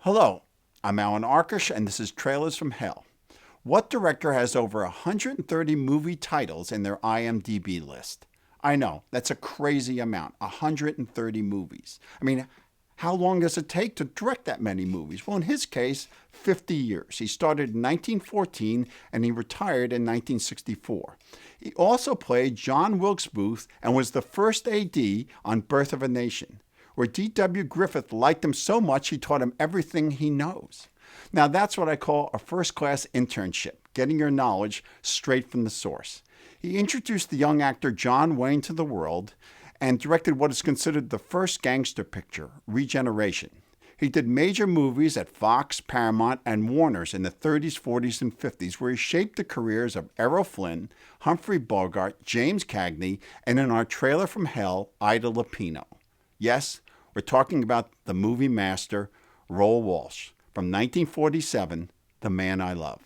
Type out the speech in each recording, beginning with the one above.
Hello, I'm Allan Arkush, and this is Trailers from Hell. What director has over 130 movie titles in their IMDb list? I know, that's a crazy amount, 130 movies. I mean, how long does it take to direct that many movies? Well, in his case, 50 years. He started in 1914 and he retired in 1964. He also played John Wilkes Booth and was the first AD on Birth of a Nation, where D.W. Griffith liked him so much he taught him everything he knows. Now that's what I call a first-class internship, getting your knowledge straight from the source. He introduced the young actor John Wayne to the world and directed what is considered the first gangster picture, Regeneration. He did major movies at Fox, Paramount, and Warner's in the 30s, 40s, and 50s, where he shaped the careers of Errol Flynn, Humphrey Bogart, James Cagney, and in our trailer from hell, Ida Lupino. Yes, we're talking about the movie master, Raoul Walsh, from 1947, The Man I Love.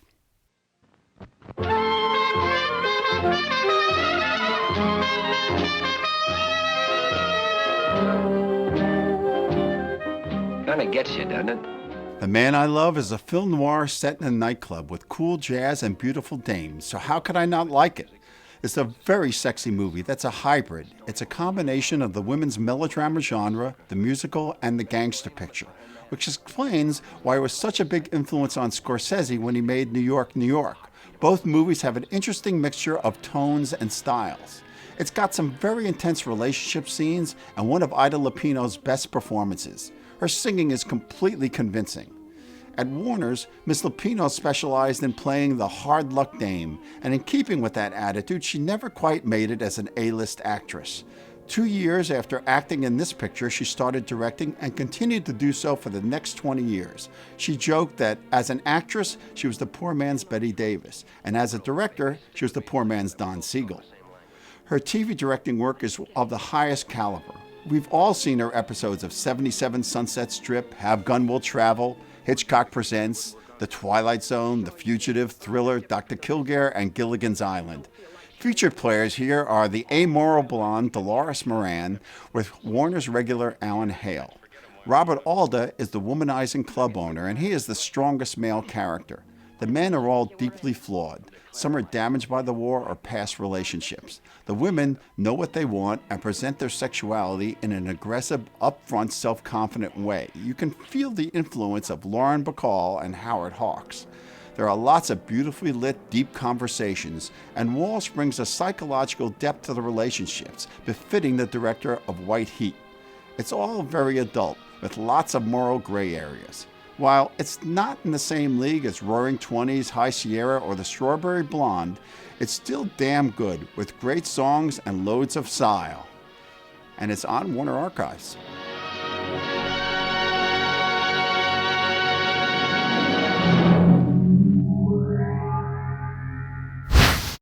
Kinda gets you, doesn't it? The Man I Love is a film noir set in a nightclub with cool jazz and beautiful dames, so how could I not like it? It's a very sexy movie that's a hybrid. It's a combination of the women's melodrama genre, the musical, and the gangster picture, which explains why it was such a big influence on Scorsese when he made New York, New York. Both movies have an interesting mixture of tones and styles. It's got some very intense relationship scenes and one of Ida Lupino's best performances. Her singing is completely convincing. At Warner's, Miss Lupino specialized in playing the hard luck dame, and in keeping with that attitude, she never quite made it as an A-list actress. 2 years after acting in this picture, she started directing and continued to do so for the next 20 years. She joked that as an actress, she was the poor man's Bette Davis, and as a director, she was the poor man's Don Siegel. Her TV directing work is of the highest caliber. We've all seen her episodes of 77 Sunset Strip, Have Gun Will Travel, Hitchcock Presents, The Twilight Zone, The Fugitive, Thriller, Dr. Kilgore, and Gilligan's Island. Featured players here are the amoral blonde Dolores Moran with Warner's regular Alan Hale. Robert Alda is the womanizing club owner, and he is the strongest male character. The men are all deeply flawed. Some are damaged by the war or past relationships. The women know what they want and present their sexuality in an aggressive, upfront, self-confident way. You can feel the influence of Lauren Bacall and Howard Hawks. There are lots of beautifully lit, deep conversations, and Walsh brings a psychological depth to the relationships, befitting the director of White Heat. It's all very adult, with lots of moral gray areas. While it's not in the same league as Roaring Twenties, High Sierra, or The Strawberry Blonde, it's still damn good, with great songs and loads of style. And it's on Warner Archives.